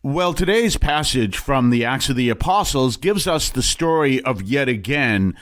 Well, today's passage from the Acts of the Apostles gives us the story of yet again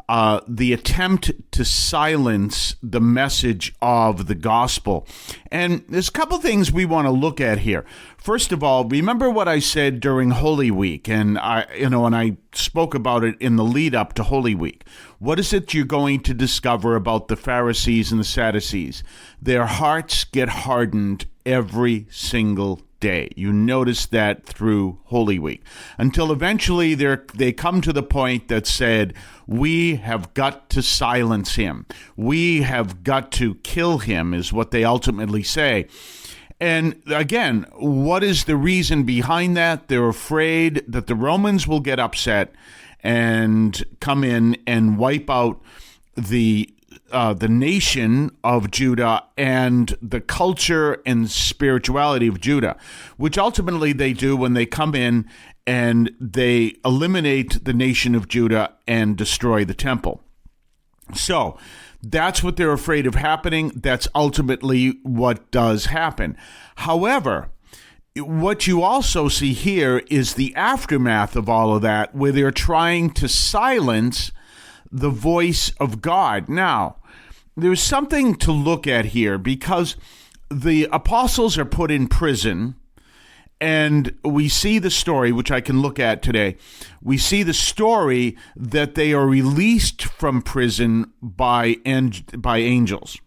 the attempt to silence the message of the gospel. And there's a couple things we want to look at here. First of all, remember what I said during Holy Week, and I spoke about it in the lead up to Holy Week. What is it you're going to discover about the Pharisees and the Sadducees? Their hearts get hardened every single day. You notice that through Holy Week, until eventually they come to the point that said, we have got to silence him. We have got to kill him, is what they ultimately say. And again, what is the reason behind that? They're afraid that the Romans will get upset and come in and wipe out the nation of Judah and the culture and spirituality of Judah, which ultimately they do when they come in and they eliminate the nation of Judah and destroy the temple. So that's what they're afraid of happening. That's ultimately what does happen. However, what you also see here is the aftermath of all of that, where they're trying to silence the voice of God. Now, there's something to look at here, because the apostles are put in prison, and we see the story, which I can look at today. We see the story that they are released from prison by angels.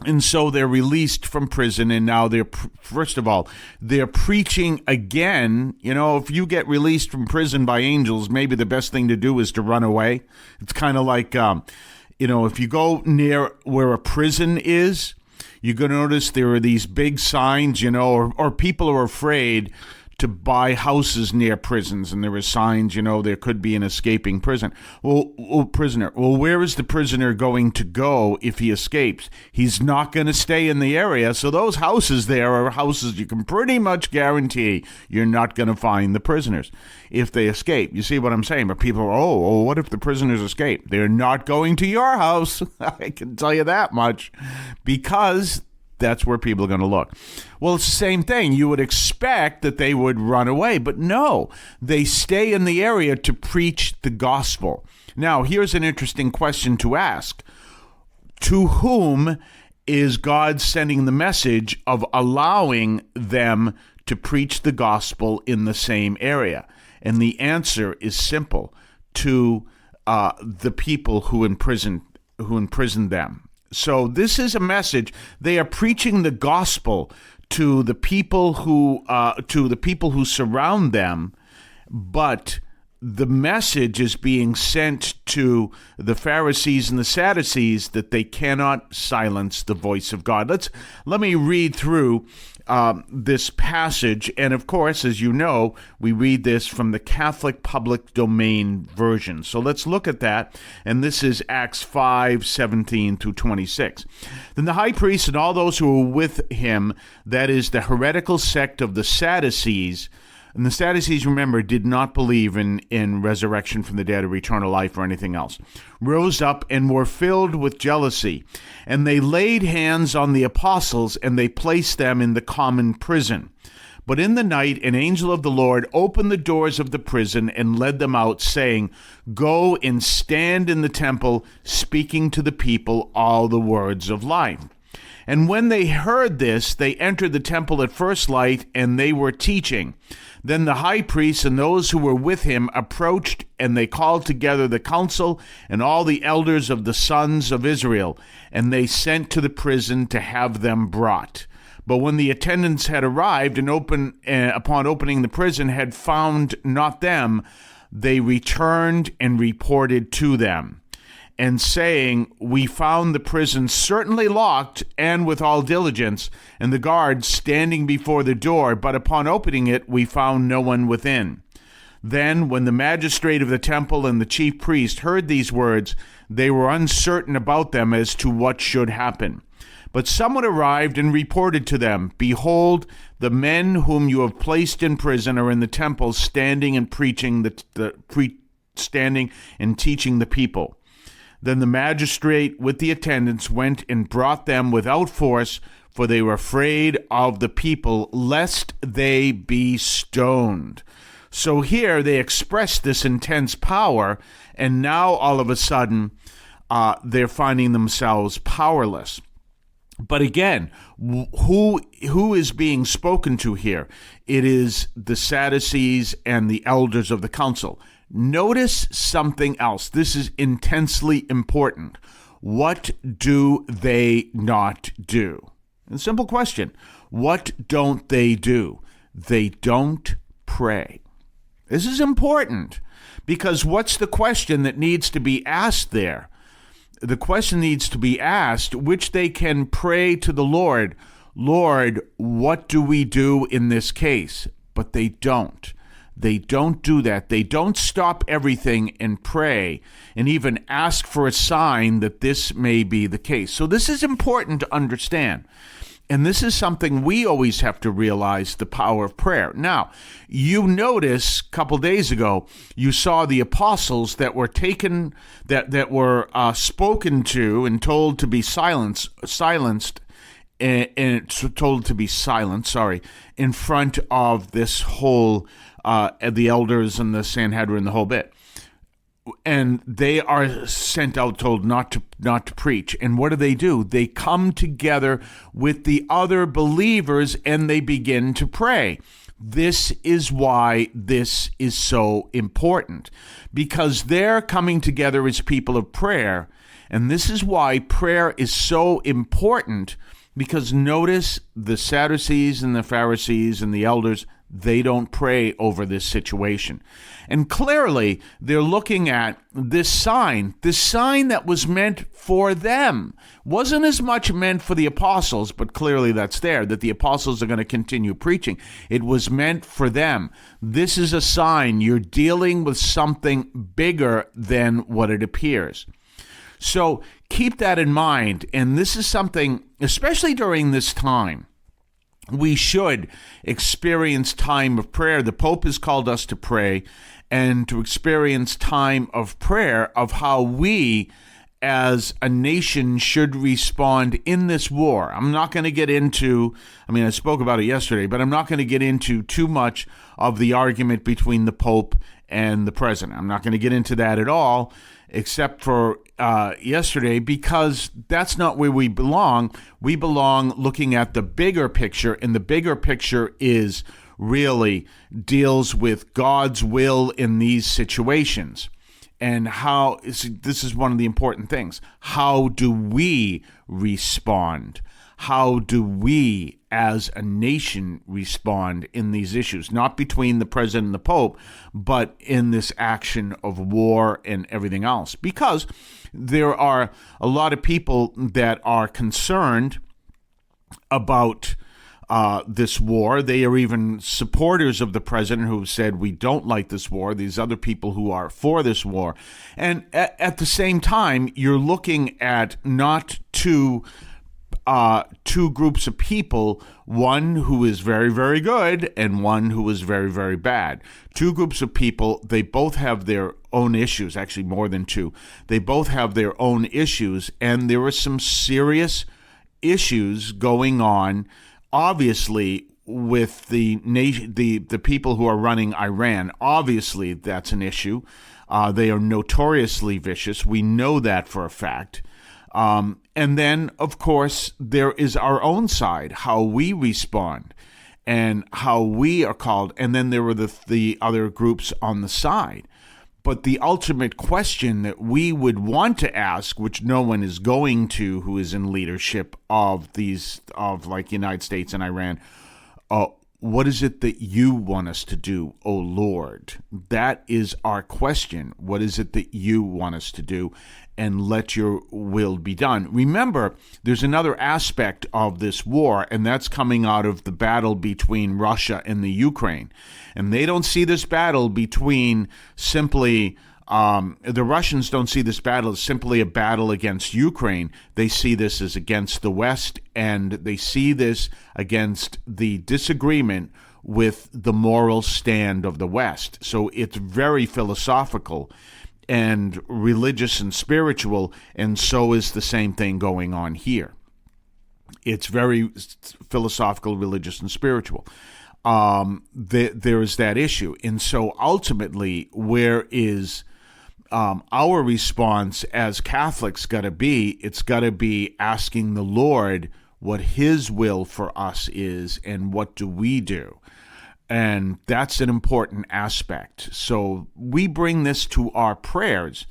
And so they're released from prison, and now first of all, they're preaching again. You know, if you get released from prison by angels, maybe the best thing to do is to run away. It's kind of like, if you go near where a prison is, you're going to notice there are these big signs, or people are afraid to buy houses near prisons, and there are signs, there could be an escaping prisoner. Well, where is the prisoner going to go if he escapes? He's not going to stay in the area, so those houses there are houses you can pretty much guarantee you're not going to find the prisoners if they escape. You see what I'm saying? But people are, what if the prisoners escape? They're not going to your house, I can tell you that much, because that's where people are going to look. Well, it's the same thing. You would expect that they would run away, but no, they stay in the area to preach the gospel. Now, here's an interesting question to ask. To whom is God sending the message of allowing them to preach the gospel in the same area? And the answer is simple: to the people who imprisoned them. So this is a message. They are preaching the gospel to the people who surround them, but the message is being sent to the Pharisees and the Sadducees that they cannot silence the voice of God. Let me read through this passage, and of course, as you know, we read this from the Catholic Public Domain version. So let's look at that, and this is Acts 5:17 through 26. Then the high priest and all those who were with him, that is the heretical sect of the Sadducees, and the Sadducees, remember, did not believe in resurrection from the dead or eternal life or anything else, rose up and were filled with jealousy. And they laid hands on the apostles, and they placed them in the common prison. But in the night, an angel of the Lord opened the doors of the prison and led them out, saying, "Go and stand in the temple, speaking to the people all the words of life." And when they heard this, they entered the temple at first light, and they were teaching. Then the high priest and those who were with him approached, and they called together the council and all the elders of the sons of Israel, and they sent to the prison to have them brought. But when the attendants had arrived and upon opening the prison had found not them, they returned and reported to them, and saying, "We found the prison certainly locked and with all diligence, and the guards standing before the door, but upon opening it we found no one within." Then, when the magistrate of the temple and the chief priest heard these words, they were uncertain about them as to what should happen. But someone arrived and reported to them, "Behold, the men whom you have placed in prison are in the temple, standing and preaching standing and teaching the people." Then the magistrate with the attendants went and brought them without force for they were afraid of the people, lest they be stoned. So here they express this intense power, and now all of a sudden they're finding themselves powerless. But again, who is being spoken to here? It is the Sadducees and the elders of the council. Notice something else. This is intensely important. What do they not do? A simple question. What don't they do? They don't pray. This is important because what's the question that needs to be asked there? The question needs to be asked, which they can pray to the Lord, Lord, what do we do in this case? But they don't. They don't do that. They don't stop everything and pray and even ask for a sign that this may be the case. So this is important to understand. And this is something we always have to realize, the power of prayer. Now, you notice a couple days ago, you saw the apostles that were taken, that were spoken to and told to be silenced, in front of this whole, the elders and the Sanhedrin, the whole bit. And they are sent out, told not to preach. And what do? They come together with the other believers and they begin to pray. This is why this is so important, because they're coming together as people of prayer. And this is why prayer is so important, because notice the Sadducees and the Pharisees and the elders, they don't pray over this situation. And clearly, they're looking at this sign that was meant for them. Wasn't as much meant for the apostles, but clearly that's there, that the apostles are going to continue preaching. It was meant for them. This is a sign. You're dealing with something bigger than what it appears. So keep that in mind. And this is something, especially during this time, we should experience time of prayer. The Pope has called us to pray and to experience time of prayer of how we as a nation should respond in this war. I'm not going to get into, I spoke about it yesterday, but I'm not going to get into too much of the argument between the Pope and the President. I'm not going to get into that at all, except for yesterday, because that's not where we belong. We belong looking at the bigger picture, and the bigger picture is really deals with God's will in these situations. And how, this is one of the important things. How do we respond? How do we as a nation respond in these issues? Not between the president and the Pope, but in this action of war and everything else. Because there are a lot of people that are concerned about this war. They are even supporters of the president who said, we don't like this war. These other people who are for this war. And at the same time, you're looking at not two groups of people, one who is very, very good and one who is very, very bad. Two groups of people, they both have their own issues, actually more than two. They both have their own issues, and there are some serious issues going on, obviously, with the people who are running Iran. Obviously, that's an issue. They are notoriously vicious. We know that for a fact. And then, of course, there is our own side, how we respond and how we are called. And then there were the other groups on the side. But the ultimate question that we would want to ask, which no one is going to who is in leadership of like United States and Iran, what is it that you want us to do, O Lord? That is our question. What is it that you want us to do? And let your will be done. Remember, there's another aspect of this war, and that's coming out of the battle between Russia and the Ukraine. And they don't see this battle between simply, the Russians don't see this battle as simply a battle against Ukraine. They see this as against the West, and they see this against the disagreement with the moral stand of the West. So it's very philosophical and religious and spiritual, and so is the same thing going on here. It's very philosophical, religious, and spiritual. There is that issue. And so ultimately, where is our response as Catholics got to be? It's got to be asking the Lord what his will for us is and what do we do. And that's an important aspect. So we bring this to our prayers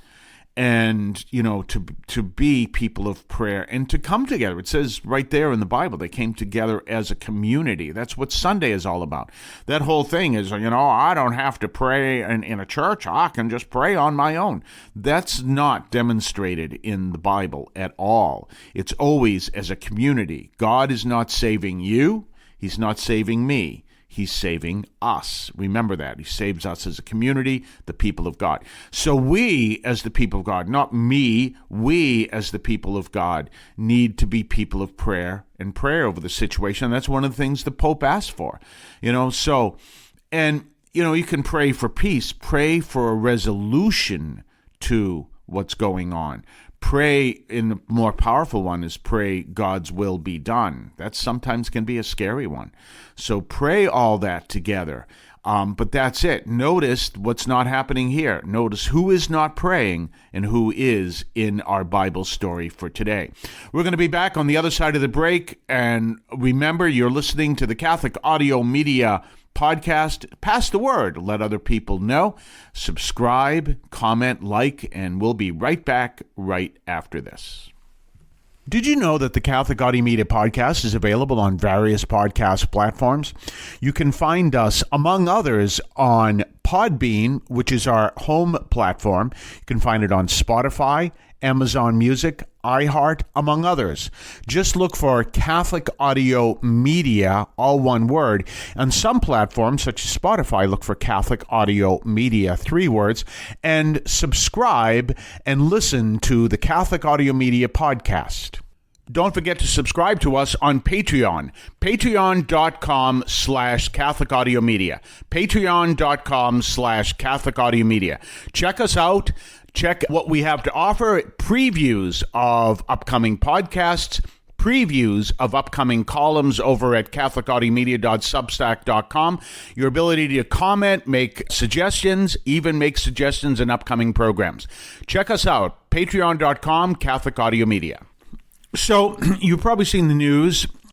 and, to be people of prayer and to come together. It says right there in the Bible, they came together as a community. That's what Sunday is all about. That whole thing is, I don't have to pray in a church. I can just pray on my own. That's not demonstrated in the Bible at all. It's always as a community. God is not saving you. He's not saving me. He's saving us. Remember that. He saves us as a community, the people of God. So we, as the people of God, not me, we, as the people of God, need to be people of prayer and prayer over the situation. That's one of the things the Pope asked for. You can pray for peace. Pray for a resolution to what's going on. Pray, in the more powerful one, is pray God's will be done. That sometimes can be a scary one. So pray all that together. But that's it. Notice what's not happening here. Notice who is not praying and who is in our Bible story for today. We're going to be back on the other side of the break. And remember, you're listening to the Catholic Audio Media podcast. Pass the word. Let other people know. Subscribe, comment, like, and we'll be right back right after this. Did you know that the Catholic Audio Media podcast is available on various podcast platforms? You can find us, among others, on Podbean, which is our home platform. You can find it on Spotify, Amazon Music, iHeart, among others. Just look for Catholic Audio Media, all one word. On some platforms, such as Spotify, look for Catholic Audio Media, 3 words, and subscribe and listen to the Catholic Audio Media podcast. Don't forget to subscribe to us on Patreon, patreon.com/Catholic Audio Media, patreon.com/Catholic Audio Media. Check us out. Check what we have to offer, previews of upcoming podcasts, previews of upcoming columns over at catholicaudiomedia.substack.com, your ability to comment, make suggestions, even make suggestions in upcoming programs. Check us out, patreon.com, Catholic Audio Media. So you've probably seen the news